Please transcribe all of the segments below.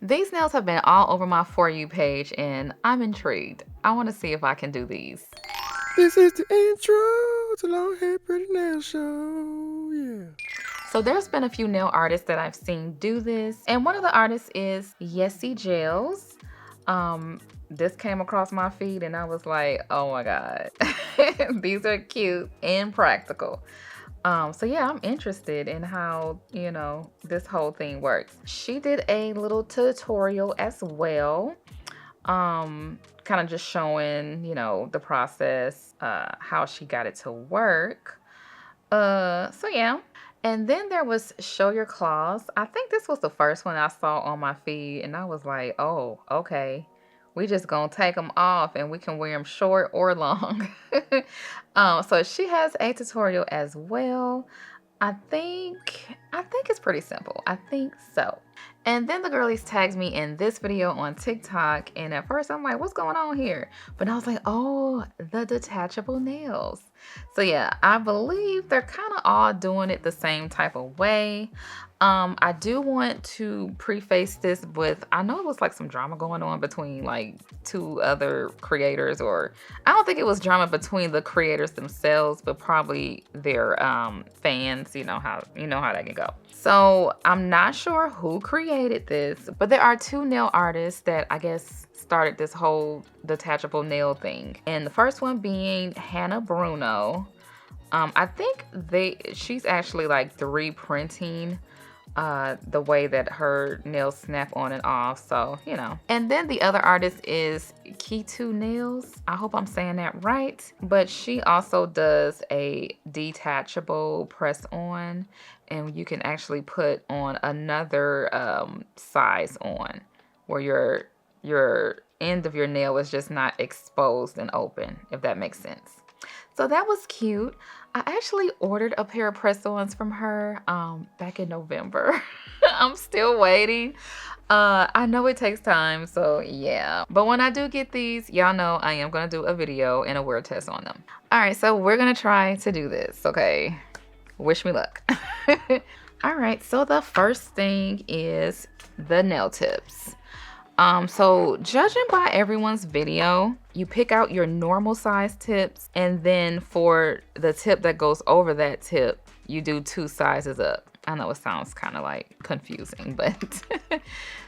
These nails have been all over my For You page and I'm intrigued. I want to see if I can do these. This is the intro to Long Hair Pretty Nail Show. Yeah. So there's been a few nail artists that I've seen do this, and one of the artists is Jellos. This came across my feed and I was like, oh my god, these are cute and practical. So yeah, I'm interested in how, this whole thing works. She did a little tutorial as well, kind of just showing, the process, how she got it to work. So yeah. And then there was Show Your Claws. I think this was the first one I saw on my feed, and I was like, oh, okay. We just gonna take them off and we can wear them short or long. So she has a tutorial as well. I think it's pretty simple. I think so. And then the girlies tagged me in this video on TikTok, and at first I'm like, what's going on here? But I was like, oh, the detachable nails. So yeah, I believe they're kind of all doing it the same type of way. I do want to preface this with, I know it was like some drama going on between like two other creators, or I don't think it was drama between the creators themselves, but probably their fans. You know how that can go. So I'm not sure who created this, but there are two nail artists that I guess started this whole detachable nail thing. And the first one being Hannah Bruno. I think she's actually like 3D printing the way that her nails snap on and off, so and then the other artist is Kitu Nails. I hope I'm saying that right, but she also does a detachable press on, and you can actually put on another size on where your end of your nail is just not exposed and open, if that makes sense. So that was cute. I actually ordered a pair of press-ons from her back in November. I'm still waiting. I know it takes time, so yeah. But when I do get these, y'all know I am going to do a video and a wear test on them. All right, so we're going to try to do this, okay? Wish me luck. All right, so the first thing is the nail tips. So judging by everyone's video, you pick out your normal size tips, and then for the tip that goes over that tip, you do 2 sizes up. I know it sounds kind of like confusing, but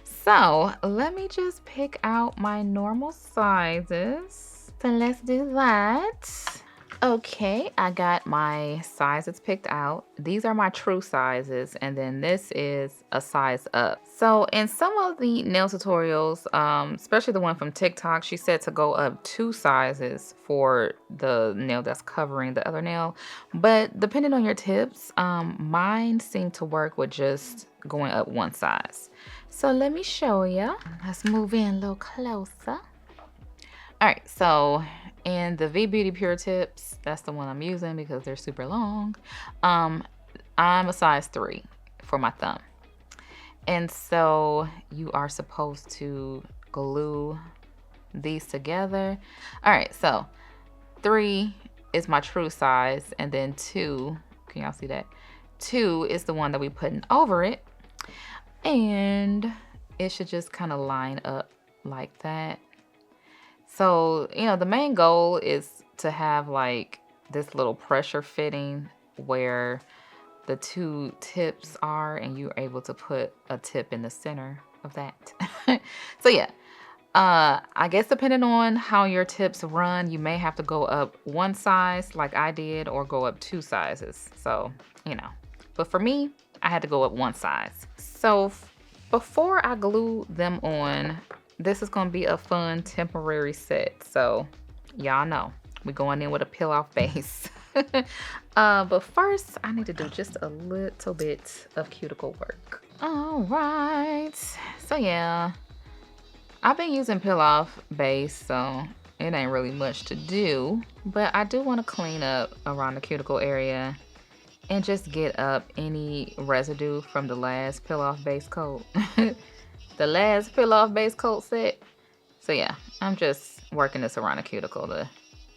so let me just pick out my normal sizes. So let's do that. Okay, I got my sizes picked out. These are my true sizes, and then this is a size up. So in some of the nail tutorials, especially the one from TikTok, she said to go up 2 sizes for the nail that's covering the other nail. But depending on your tips, mine seem to work with just going up 1 size. So let me show you. Let's move in a little closer. All right, so in the V Beauty Pure tips, that's the one I'm using because they're super long. I'm a size 3 for my thumb. And so you are supposed to glue these together. All right, so 3 is my true size, and then 2, can y'all see that? 2 is the one that we putting over it. And it should just kind of line up like that. So, the main goal is to have like this little pressure fitting where the 2 tips are, and you're able to put a tip in the center of that. So yeah, I guess depending on how your tips run, you may have to go up 1 size like I did, or go up 2 sizes. So, but for me, I had to go up 1 size. So before I glue them on, this is going to be a fun temporary set. So y'all know we're going in with a peel off base. But first I need to do just a little bit of cuticle work. All right, so yeah, I've been using peel off base, so it ain't really much to do, but I do want to clean up around the cuticle area and just get up any residue from the last peel off base coat. The last peel off base coat set. So yeah, I'm just working this around the cuticle to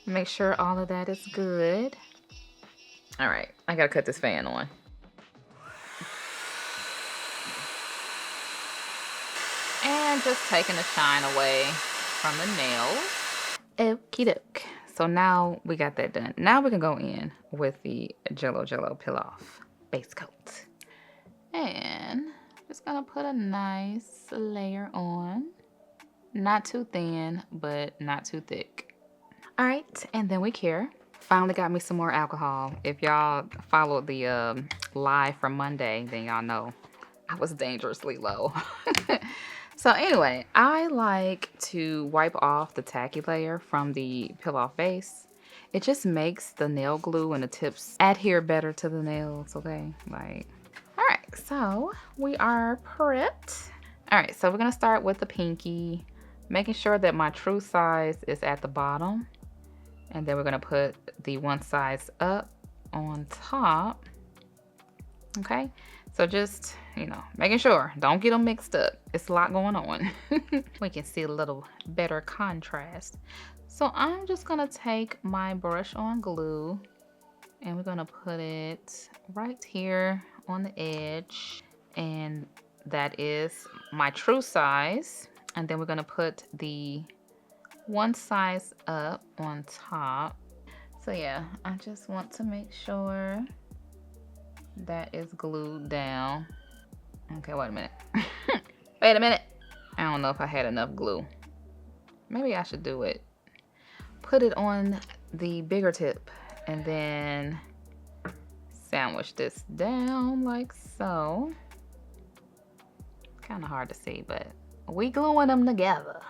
make sure all of that is good. All right, I gotta cut this fan on. And just taking the shine away from the nails. Okie doke. So now we got that done. Now we can go in with the Jello Peel Off base coat. And just gonna put a nice layer on. Not too thin, but not too thick. All right, and then we cure. Finally got me some more alcohol. If y'all followed the live from Monday, then y'all know I was dangerously low. So anyway, I like to wipe off the tacky layer from the peel off base. It just makes the nail glue and the tips adhere better to the nails, okay? Like, all right, so we are prepped. All right, so we're gonna start with the pinky, making sure that my true size is at the bottom. And then we're gonna put the one size up on top. Okay, so just, you know, making sure, don't get them mixed up. It's a lot going on. We can see a little better contrast. So I'm just gonna take my brush on glue and we're gonna put it right here on the edge. And that is my true size. And then we're gonna put the one size up on top. So yeah, I just want to make sure that is glued down. Okay, wait a minute. Wait a minute. I don't know if I had enough glue. Maybe I should do it. Put it on the bigger tip and then sandwich this down like so. Kind of hard to see, but we gluing them together.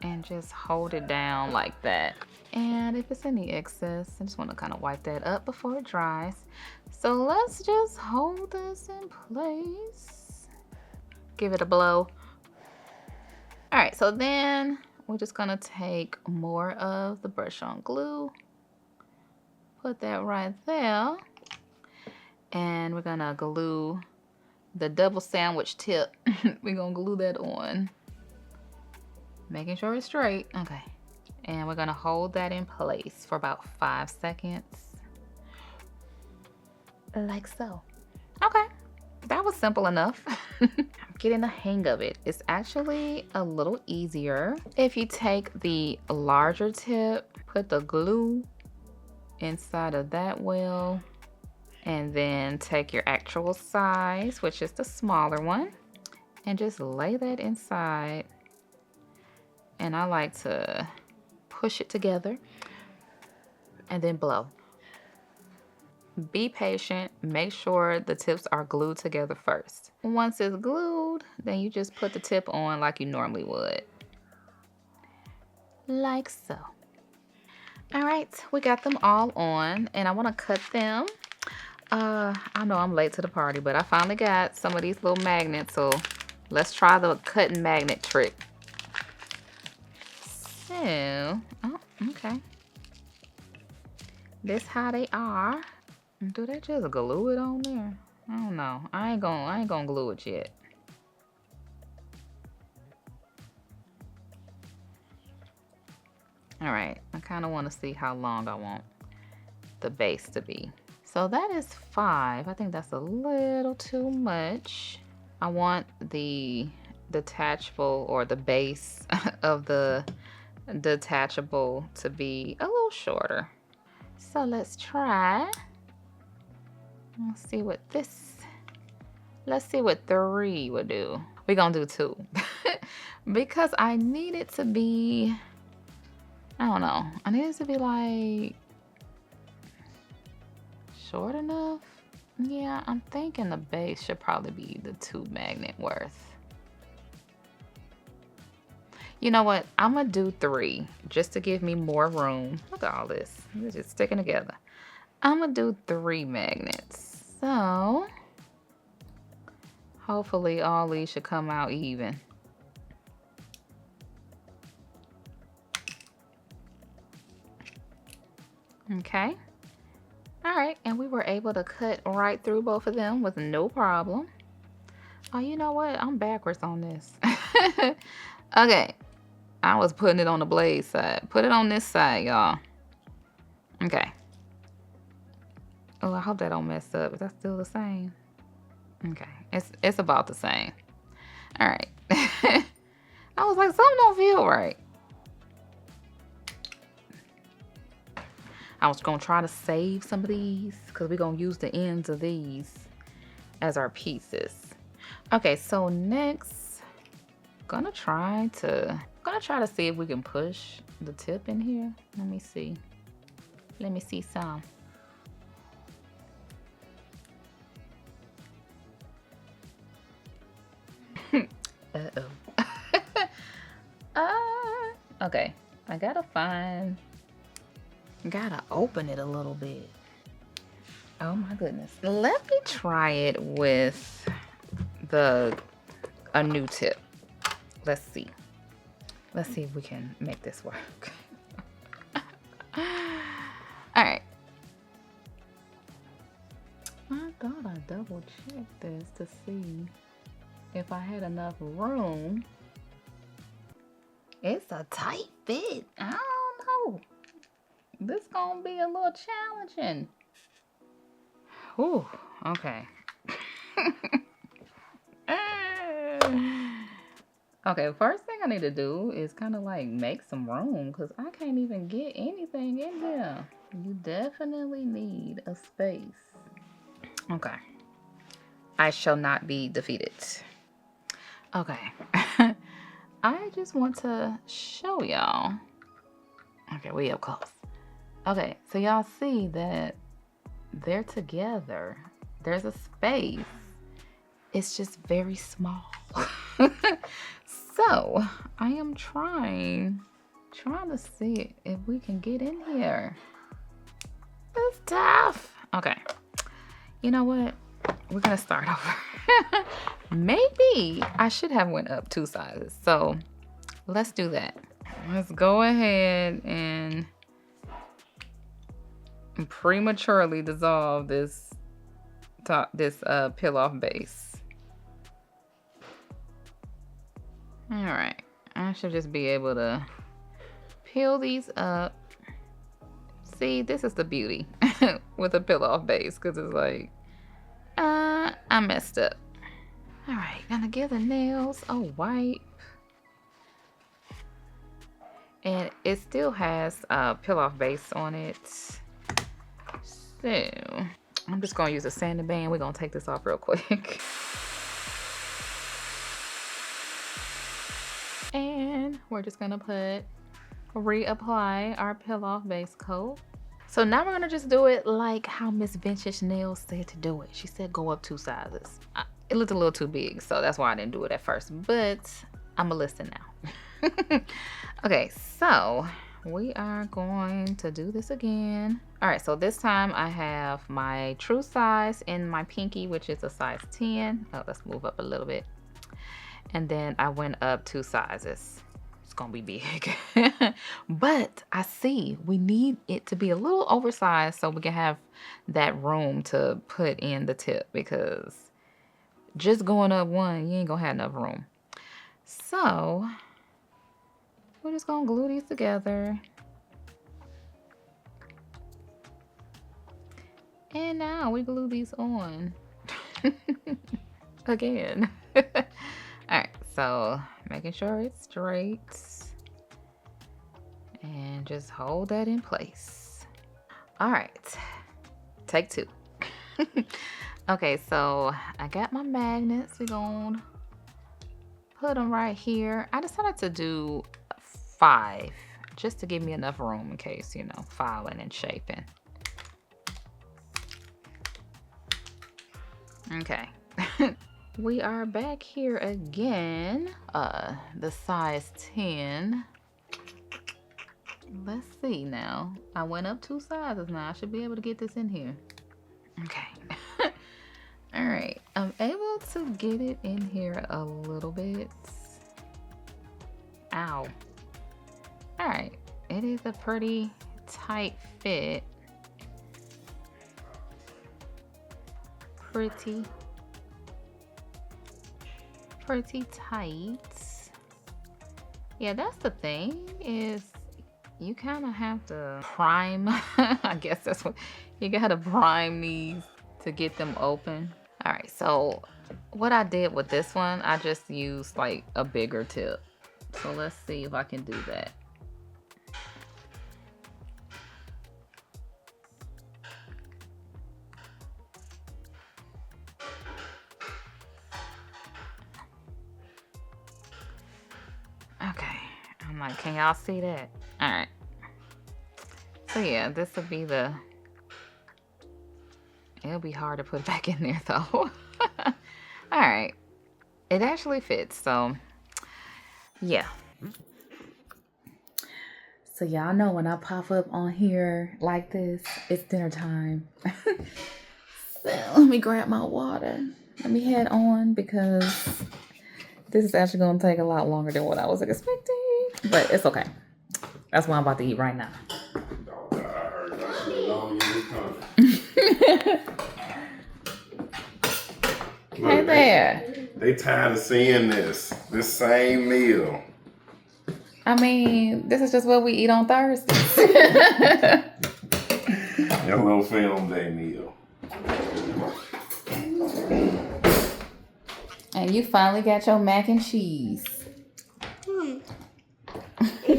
And just hold it down like that. And if it's any excess, I just want to kind of wipe that up before it dries. So let's just hold this in place. Give it a blow. All right, so then we're just gonna take more of the brush on glue. Put that right there. And we're gonna glue the double sandwich tip. We're gonna glue that on. Making sure it's straight. Okay. And we're gonna hold that in place for about 5 seconds. Like so. Okay. That was simple enough. I'm getting the hang of it. It's actually a little easier if you take the larger tip, put the glue inside of that well, and then take your actual size, which is the smaller one, and just lay that inside. And I like to push it together and then blow. Be patient. Make sure the tips are glued together first. Once it's glued, then you just put the tip on like you normally would. Like so. All right, we got them all on and I want to cut them. I know I'm late to the party, but I finally got some of these little magnets, so let's try the cutting magnet trick. So, oh, okay. This how they are. Do they just glue it on there? I don't know. I ain't gonna glue it yet. All right, I kind of want to see how long I want the base to be. So that is 5. I think that's a little too much. I want the detachable or the base of the detachable to be a little shorter. So let's try. Let's see what 3 would do. We're gonna do 2 because I need it to be, I don't know, I need it to be like short enough. Yeah, I'm thinking the base should probably be the 2 magnet worth. You know what? I'm gonna do 3 just to give me more room. Look at all this. It's just sticking together. I'm gonna do 3 magnets. So hopefully all these should come out even. Okay. All right, and we were able to cut right through both of them with no problem. Oh, you know what? I'm backwards on this. Okay. I was putting it on the blade side. Put it on this side, y'all. Okay. Oh, I hope that don't mess up. Is that still the same? Okay. It's about the same. All right. don't feel right. I was gonna try to save some of these because we're gonna use the ends of these as our pieces. Okay, so next, gonna try to see if we can push the tip in here. Let me see. Let me see some. Uh-oh. Okay. I gotta open it a little bit. Oh my goodness. Let me try it with a new tip. Let's see. Let's see if we can make this work. All right. I thought I double checked this to see if I had enough room. It's a tight fit. I don't know. This gonna be a little challenging. Ooh, okay. Okay, first thing I need to do is kind of like make some room because I can't even get anything in here. You definitely need a space. Okay. I shall not be defeated. Okay. I just want to show y'all. Okay, we up close. Okay, so y'all see that they're together. There's a space. It's just very small. So I am trying to see if we can get in here. It's tough. Okay. You know what? We're gonna start over. Maybe I should have went up 2 sizes. So let's do that. Let's go ahead and prematurely dissolve this peel off base. All right, I should just be able to peel these up. See, this is the beauty with a peel off base because it's like, I messed up. All right, gonna give the nails a wipe. And it still has a peel off base on it. So I'm just gonna use a sanding band. We're gonna take this off real quick. And we're just gonna reapply our peel off base coat. So now we're gonna just do it like how Miss Vintage Nails said to do it. She said go up 2 sizes. It looked a little too big, so that's why I didn't do it at first, but I'm gonna listen now. Okay, so we are going to do this again. All right, so this time I have my true size in my pinky, which is a size 10. Oh, let's move up a little bit. And then I went up 2 sizes. It's gonna be big. But I see we need it to be a little oversized so we can have that room to put in the tip, because just going up 1, you ain't gonna have enough room. So we're just gonna glue these together. And now we glue these on. Again. Alright, so making sure it's straight. And just hold that in place. Alright, take 2. Okay, so I got my magnets. We're gonna put them right here. I decided to do 5 just to give me enough room in case, you know, filing and shaping. Okay. We are back here again. The size 10. Let's see now. I went up 2 sizes now. I should be able to get this in here. Okay. All right. I'm able to get it in here a little bit. Ow. All right. It is a pretty tight fit. Pretty tight. Yeah, that's the thing, is you kind of have to prime. I guess that's what you gotta prime these to get them open. All right, so what I did with this one, I just used like a bigger tip So let's see if I can do that. Okay, I'm like, can y'all see that? All right. So yeah, this will be the, it'll be hard to put back in there though. All right, it actually fits, so yeah. So y'all know when I pop up on here like this, it's dinner time. So let me grab my water. Let me head on because this is actually gonna take a lot longer than what I was expecting, but it's okay. That's what I'm about to eat right now. Hey there. They tired of seeing this same meal. I mean, this is just what we eat on Thursdays. Your little film day meal. And you finally got your mac and cheese. And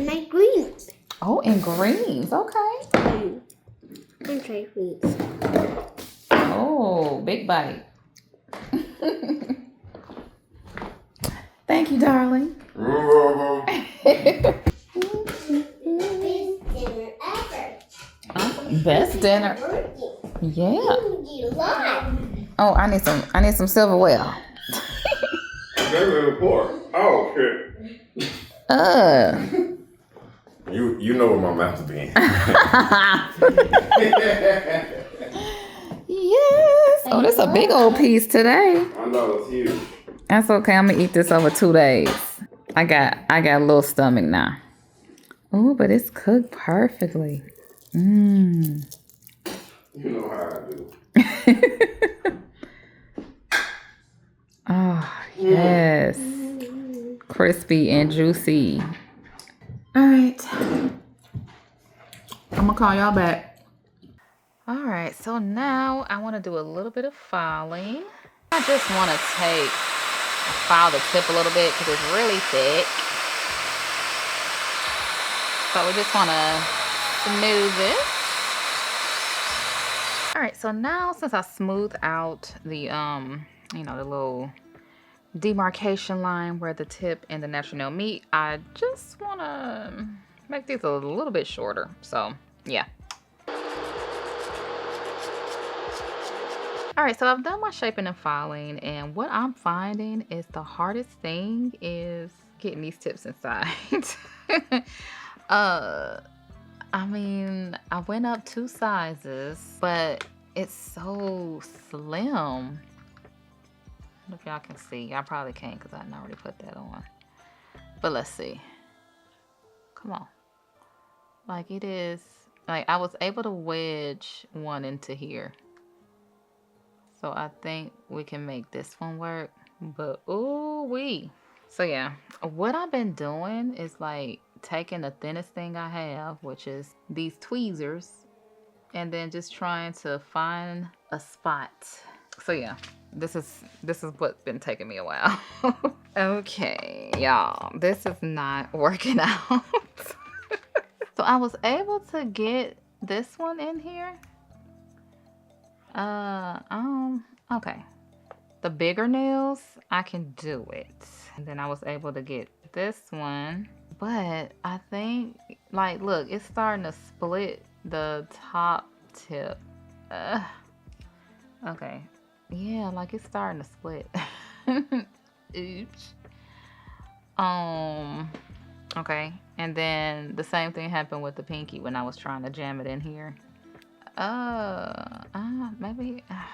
my greens. Oh, and greens. Okay. And try greens. Oh, big bite. Thank you, darling. Best dinner. Yeah. Oh, I need some silverware. Oh, okay. You know where my mouth's been. Yes. Oh, this is a big old piece today. I know, it's huge. That's okay. I'm gonna eat this over 2 days. I got a little stomach now. Oh, but it's cooked perfectly. Mmm. You know how I do. Oh, yes. Crispy and juicy. All right. I'm gonna call y'all back. All right, so now I want to do a little bit of filing. I just want to file the tip a little bit because it's really thick. So we just want to smooth it. All right, so now since I smoothed out the the little demarcation line where the tip and the natural nail meet, I just want to make these a little bit shorter. So yeah. All right, so I've done my shaping and filing, and what I'm finding is the hardest thing is getting these tips inside. I mean, I went up 2 sizes, but it's so slim. I don't know if y'all can see. Y'all probably can't because I already put that on. But let's see. Come on. Like it is, like I was able to wedge one into here. So I think we can make this one work, but ooh-wee. So yeah, what I've been doing is like taking the thinnest thing I have, which is these tweezers, and then just trying to find a spot. So yeah, this is what's been taking me a while. Okay, y'all, this is not working out. So I was able to get this one in here. Okay. The bigger nails, I can do it. And then I was able to get this one. But I think, like, look, it's starting to split the top tip. Okay. Yeah, like it's starting to split. Oops. Okay. And then the same thing happened with the pinky when I was trying to jam it in here. Maybe, I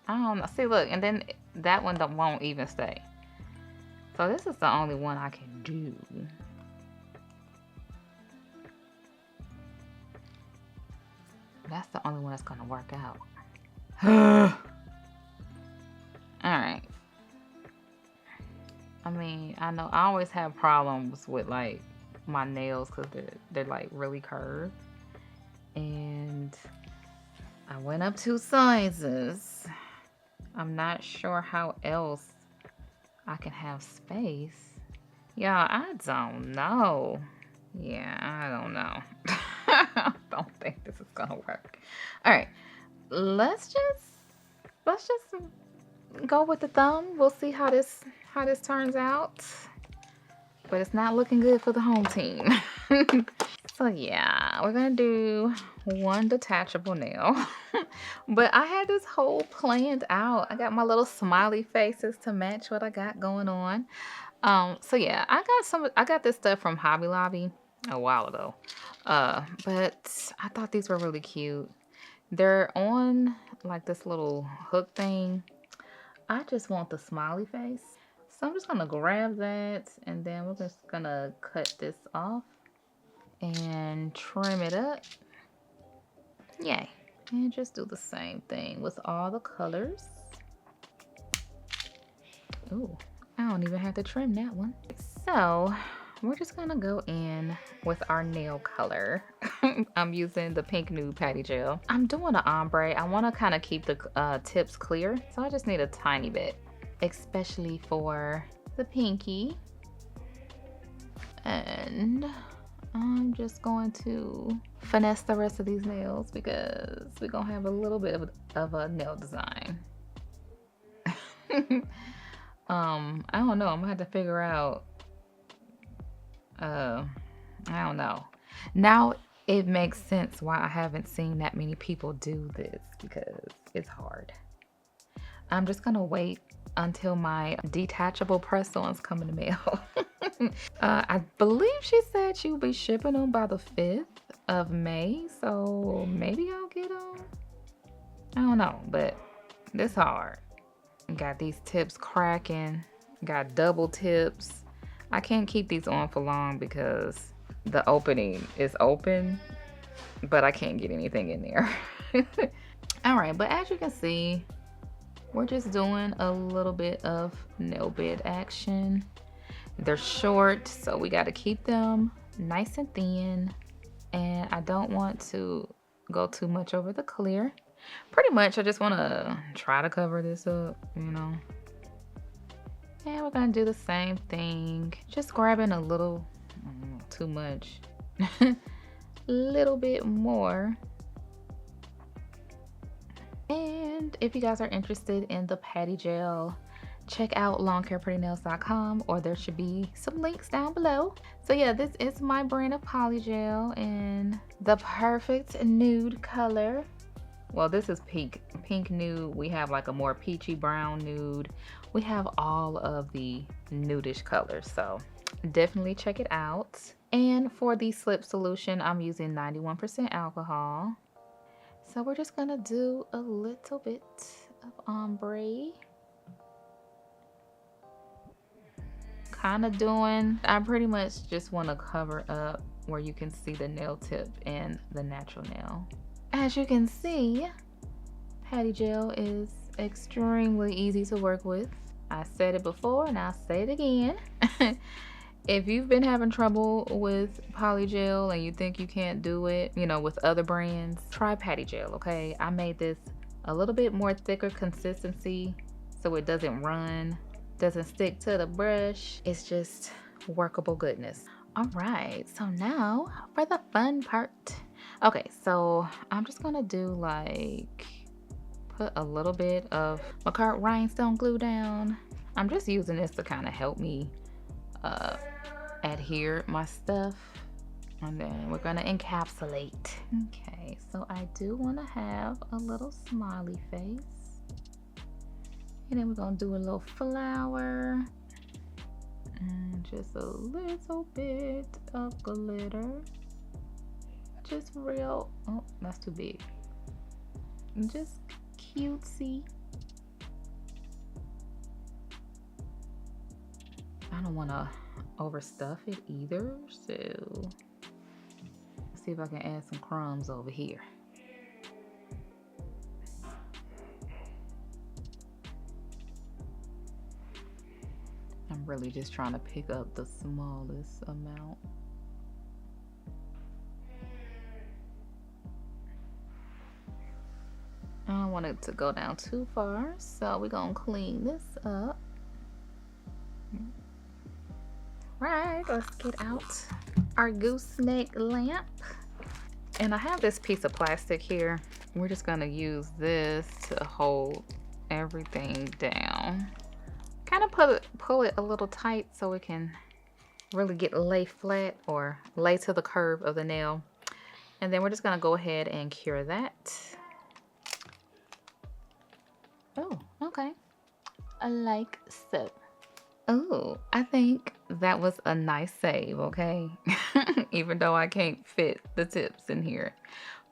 don't know. See, look, and then that one won't even stay. So this is the only one I can do. That's the only one that's gonna work out. Alright. I mean, I know I always have problems with like my nails because they're like really curved. And I went up 2 sizes. I'm not sure how else I can have space. Yeah, I don't know. Yeah, I don't know. I don't think this is gonna work. All right, let's just go with the thumb. We'll see how this turns out. But it's not looking good for the home team. So yeah, we're gonna do one detachable nail. But I had this whole planned out. I got my little smiley faces to match what I got going on. So yeah, I got this stuff from Hobby Lobby a while ago. But I thought these were really cute. They're on like this little hook thing. I just want the smiley face. So I'm just gonna grab that and then we're just gonna cut this off and trim it up. Yay. And just do the same thing with all the colors. Ooh, I don't even have to trim that one. So we're just gonna go in with our nail color. I'm using the pink nude patty gel. I'm doing an ombre. I wanna kinda keep the tips clear. So I just need a tiny bit, especially for the pinky. And I'm just going to finesse the rest of these nails because we're gonna have a little bit of a nail design. I don't know. I'm gonna have to figure out. I don't know. Now it makes sense why I haven't seen that many people do this because it's hard. I'm just gonna wait until my detachable press-ons come in the mail. I believe she said she would be shipping them by the 5th of May, so maybe I'll get them. I don't know, but this hard. Got these tips cracking, got double tips. I can't keep these on for long because the opening is open, but I can't get anything in there. All right, but as you can see, we're just doing a little bit of nail bed action. They're short, so we got to keep them nice and thin. And I don't want to go too much over the clear. Pretty much, I just want to try to cover this up, you know. And we're going to do the same thing. Just grabbing a little, too much. Little bit more. And if you guys are interested in the patty gel, check out longhairprettynails.com, or there should be some links down below. So yeah, this is my brand of polygel in the perfect nude color. Well, this is pink nude. We have like a more peachy brown nude. We have all of the nudish colors, so definitely check it out. And for the slip solution, I'm using 91% alcohol. So we're just gonna do a little bit of ombre. I pretty much just want to cover up where you can see the nail tip and the natural nail. As you can see, patty gel is extremely easy to work with. I said it before and I'll say it again. If you've been having trouble with polygel and you think you can't do it, you know, with other brands, try patty gel, okay? I made this a little bit more thicker consistency so it doesn't run, doesn't stick to the brush. It's just workable goodness. All right, so now for the fun part. Okay, so I'm just gonna do like, put a little bit of McCart rhinestone glue down. I'm just using this to kind of help me adhere my stuff. And then we're gonna encapsulate. Okay, so I do wanna have a little smiley face. And then we're gonna do a little flower. And just a little bit of glitter. Just real, oh, that's too big. Just cutesy. I don't wanna overstuff it either, so let's see if I can add some crumbs over here. I'm really just trying to pick up the smallest amount. I don't want it to go down too far, so we're gonna clean this up. right, let's get out our gooseneck lamp. And I have this piece of plastic here. We're just gonna use this to hold everything down. Kind of pull it a little tight so it can really get lay flat or lay to the curve of the nail. And then we're just gonna go ahead and cure that. Oh, okay. Like so. Oh, I think that was a nice save, okay? Even though I can't fit the tips in here.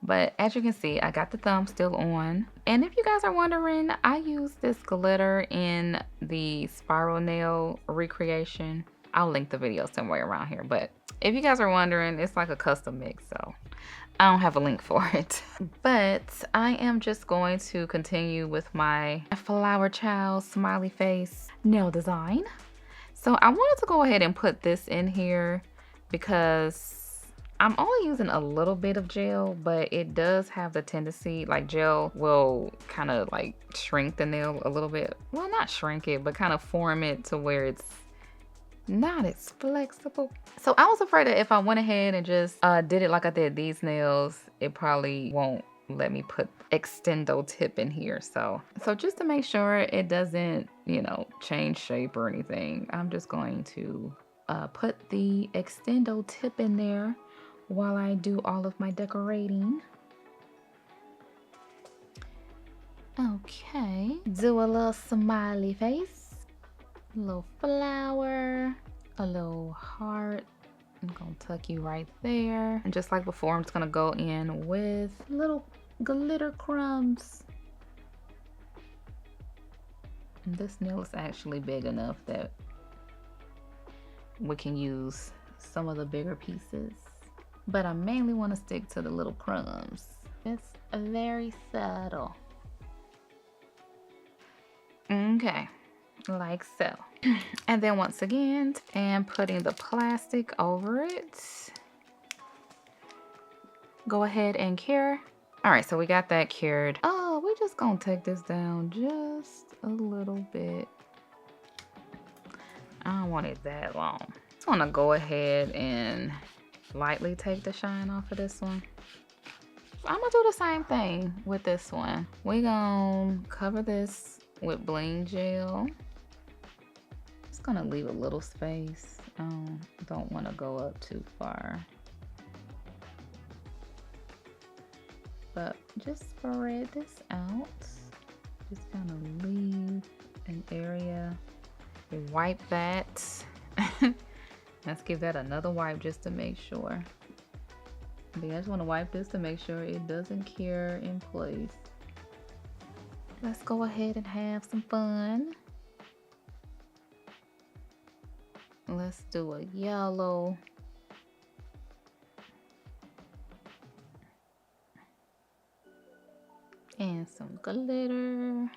But as you can see, I got the thumb still on. And if you guys are wondering, I use this glitter in the spiral nail recreation. I'll link the video somewhere around here. But if you guys are wondering, it's like a custom mix, so I don't have a link for it. But I am just going to continue with my flower child smiley face nail design. So I wanted to go ahead and put this in here because I'm only using a little bit of gel, but it does have the tendency, like gel will kind of like shrink the nail a little bit. Well, not shrink it, but kind of form it to where it's not as flexible. So I was afraid that if I went ahead and just did it like I did these nails, it probably won't let me put extendo tip in here. So just to make sure it doesn't, you know, change shape or anything, I'm just going to put the extendo tip in there while I do all of my decorating. Okay, do a little smiley face, a little flower, a little heart. I'm gonna tuck you right there. And just like before, I'm just gonna go in with little glitter crumbs. And this nail is actually big enough that we can use some of the bigger pieces. But I mainly want to stick to the little crumbs. It's very subtle. Okay, like so. And then once again, and putting the plastic over it. Go ahead and cure. All right, so we got that cured. Oh, we're just gonna take this down just a little bit. I don't want it that long. Just wanna go ahead and lightly take the shine off of this one. I'm gonna do the same thing with this one. We're gonna cover this with bling gel. Just gonna leave a little space. Don't want to go up too far. But just spread this out. Just kind of leave an area. Wipe that. Let's give that another wipe just to make sure. But I just want to wipe this to make sure it doesn't cure in place. Let's go ahead and have some fun. Let's do a yellow. And some glitter.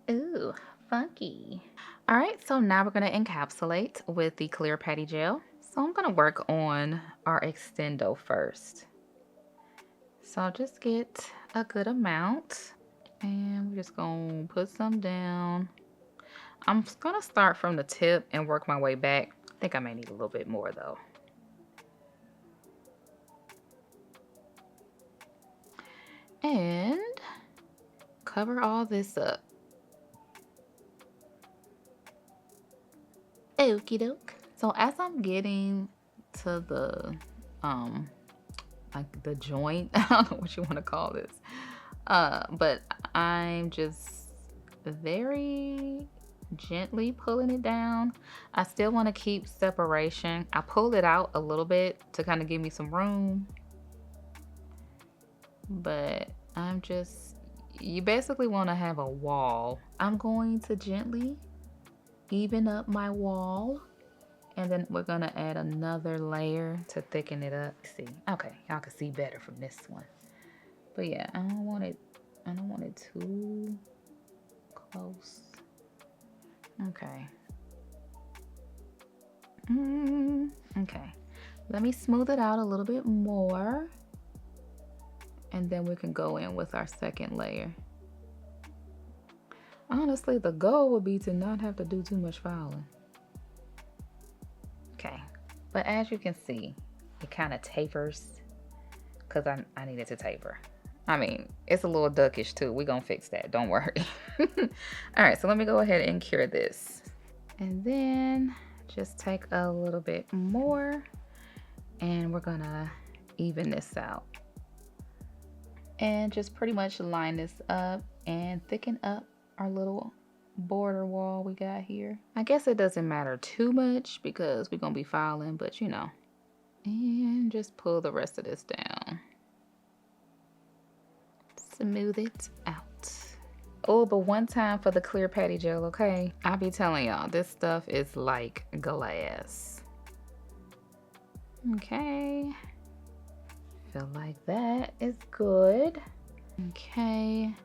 Ooh, funky. All right, so now we're gonna encapsulate with the clear patty gel. So I'm gonna work on our extendo first. So I'll just get a good amount and we're just gonna put some down. I'm gonna start from the tip and work my way back. I think I may need a little bit more though. And cover all this up. Okie doke. So as I'm getting to the like the joint, I don't know what you want to call this, but I'm just very gently pulling it down. I still want to keep separation. I pulled it out a little bit to kind of give me some room, but I'm just, you basically want to have a wall. I'm going to gently even up my wall, and then we're gonna add another layer to thicken it up. See, okay, y'all can see better from this one. But yeah, I don't want it too close. Okay. Okay, let me smooth it out a little bit more, and then we can go in with our second layer. Honestly, the goal would be to not have to do too much filing. Okay, but as you can see, it kind of tapers because I need it to taper. I mean, it's a little duckish too. We're gonna fix that, don't worry. All right, so let me go ahead and cure this. And then just take a little bit more and we're gonna even this out. And just pretty much line this up and thicken up our little border wall we got here. I guess it doesn't matter too much because we're gonna be filing, but you know. And just pull the rest of this down. Smooth it out. Oh, but one time for the clear patty gel, okay? I'll be telling y'all, this stuff is like glass. Okay. Feel like that is good. Okay.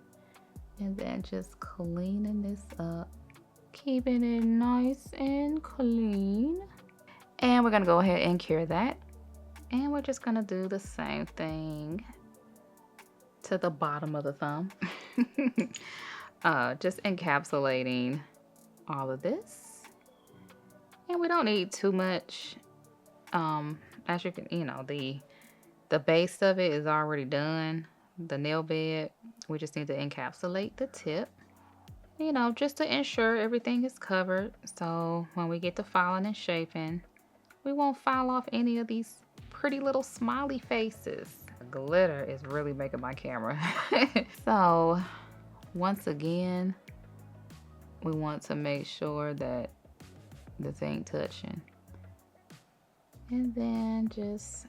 And then just cleaning this up. Keeping it nice and clean. And we're gonna go ahead and cure that. And we're just gonna do the same thing to the bottom of the thumb. Just encapsulating all of this. And we don't need too much. As you can, you know, the base of it is already done. The nail bed, we just need to encapsulate the tip. You know, just to ensure everything is covered. So when we get to filing and shaping, we won't file off any of these pretty little smiley faces. The glitter is really making my camera. So once again, we want to make sure that this ain't touching. And then just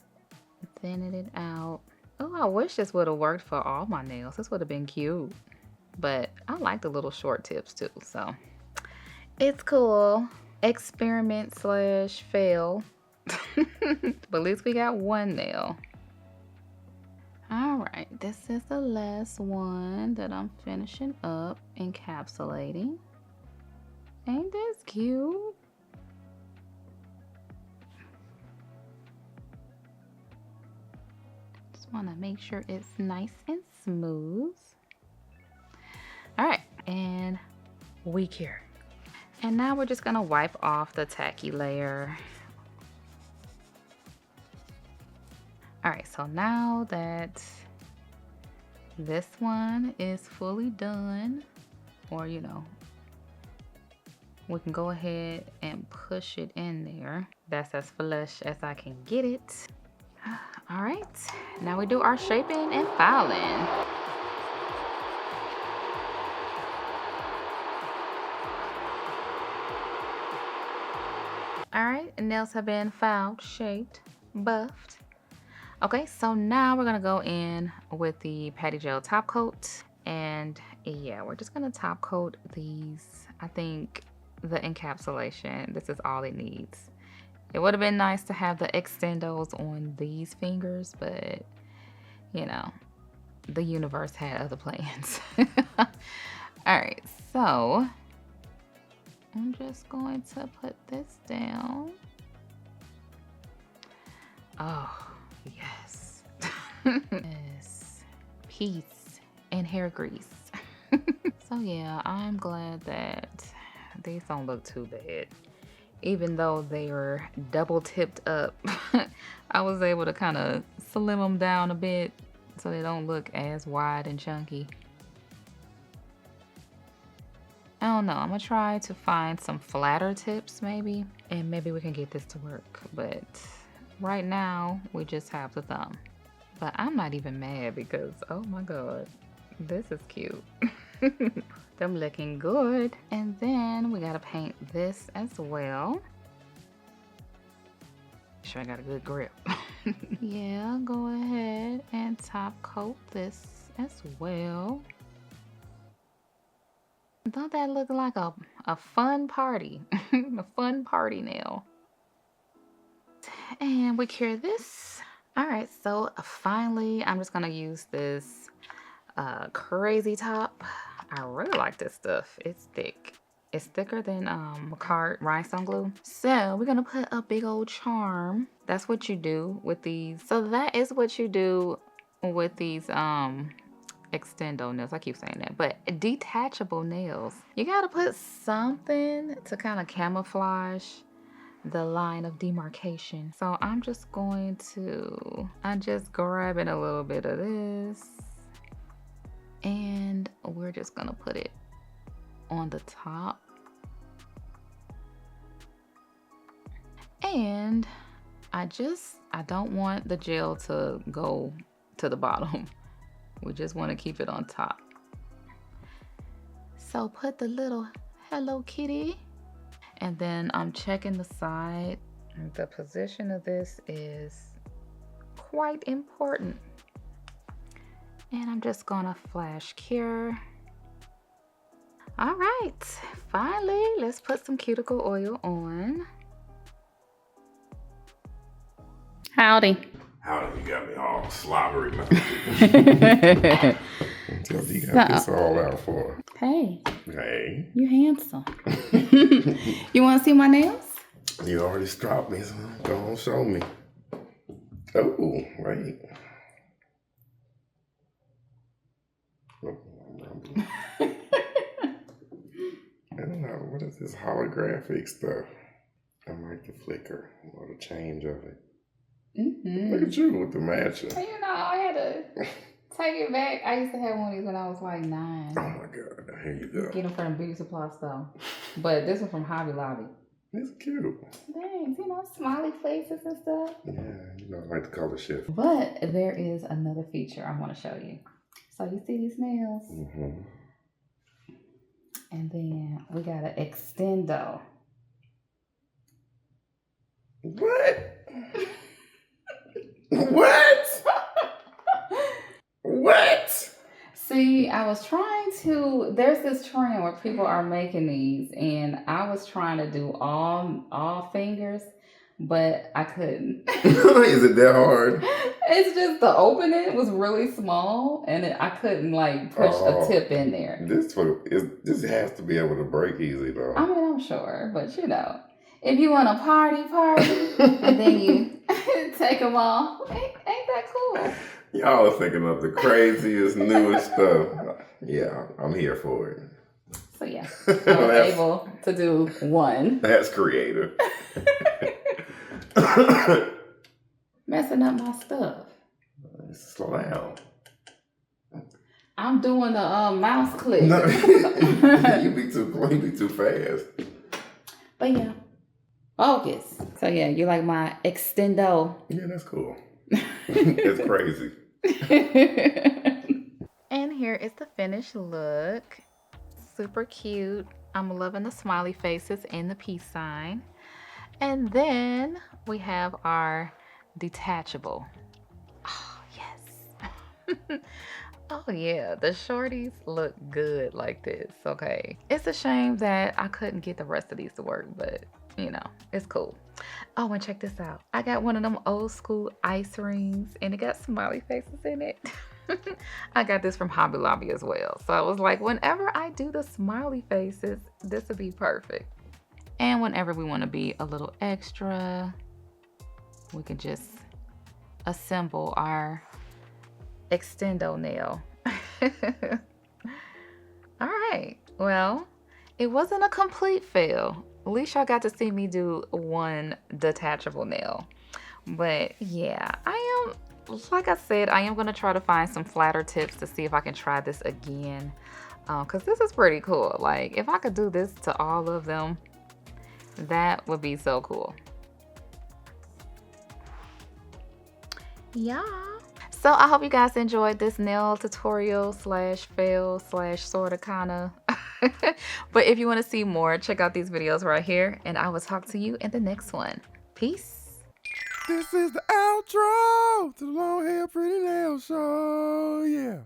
thinning it out. Oh, I wish this would have worked for all my nails. This would have been cute. But I like the little short tips too, so it's cool. Experiment / fail. But at least we got one nail. All right, this is the last one that I'm finishing up, encapsulating. Ain't this cute? Just want to make sure it's nice and smooth. All right, and we cure. And now we're just gonna wipe off the tacky layer. All right, so now that this one is fully done, or you know, we can go ahead and push it in there. That's as flush as I can get it. All right, now we do our shaping and filing. All right, nails have been filed, shaped, buffed. Okay, so now we're gonna go in with the patty gel top coat. And yeah, we're just gonna top coat these. I think the encapsulation, this is all it needs. It would have been nice to have the extendos on these fingers, but you know, the universe had other plans. All right, so I'm just going to put this down. Oh, yes. Yes. Peace and hair grease. So yeah, I'm glad that these don't look too bad. Even though they were double tipped up, I was able to kind of slim them down a bit so they don't look as wide and chunky. I don't know, I'm gonna try to find some flatter tips maybe, and maybe we can get this to work. But right now, we just have the thumb. But I'm not even mad because, oh my God, this is cute. Them looking good. And then we gotta paint this as well. Make sure I got a good grip. Yeah, go ahead and top coat this as well. Don't that look like a fun party? A fun party nail. And we cure this. All right, so finally, I'm just gonna use this crazy top. I really like this stuff. It's thick. It's thicker than Macart rhinestone glue. So we're gonna put a big old charm. That's what you do with these. So that is what you do with these extendo nails. I keep saying that, but detachable nails. You gotta put something to kind of camouflage the line of demarcation. So I'm just grabbing a little bit of this, and we're just gonna put it on the top. And I don't want the gel to go to the bottom. We just want to keep it on top. So put the little Hello Kitty, and then I'm checking the side. The position of this is quite important. And I'm just gonna flash cure. All right, finally, let's put some cuticle oil on. Howdy. Howdy, you got me all slobbery. You got this all out for. Hey. Hey. You handsome. You want to see my nails? You already stropped me, so go on, show me. Oh, wait. I don't know, what is this holographic stuff? I like the flicker or the change of it. Look at you with the matching. You know, I had to take it back. I used to have one of these when I was like 9. Oh my God, here you go. Get them from the beauty supply store. But this one from Hobby Lobby. It's cute. Thanks, you know, smiley faces and stuff. Yeah, you know, I like the color shift. But there is another feature I want to show you. So you see these nails? And then we got an extendo. What? What? What? See, I was trying to, there's this trend where people are making these, and I was trying to do all fingers, but I couldn't. Is it that hard? It's just the opening was really small, and I couldn't like push a tip in there. This has to be able to break easy though. I mean, I'm sure, but you know, if you want to party, and then you take them off, ain't that cool? Y'all are thinking of the craziest, newest stuff. Yeah, I'm here for it. So yeah, I was able to do one. That's creative. Messing up my stuff. Slow down. I'm doing the mouse click. No, you be too fast. But yeah, focus. So yeah, you like my extendo. Yeah, that's cool. It's crazy. And here is the finished look. Super cute. I'm loving the smiley faces and the peace sign. And then we have our detachable. Oh, yes. Oh, yeah. The shorties look good like this. Okay. It's a shame that I couldn't get the rest of these to work, but you know, it's cool. Oh, and check this out. I got one of them old school ice rings, and it got smiley faces in it. I got this from Hobby Lobby as well. So I was like, whenever I do the smiley faces, this would be perfect. And whenever we want to be a little extra, we can just assemble our extendo nail. All right. Well, it wasn't a complete fail. At least y'all got to see me do one detachable nail. But yeah, like I said, I am going to try to find some flatter tips to see if I can try this again. Because this is pretty cool. Like, if I could do this to all of them, that would be so cool. Yeah. So I hope you guys enjoyed this nail tutorial / fail / sort of kind of. But if you want to see more, check out these videos right here. And I will talk to you in the next one. Peace. This is the outro to the Long Hair Pretty Nail Show. Yeah.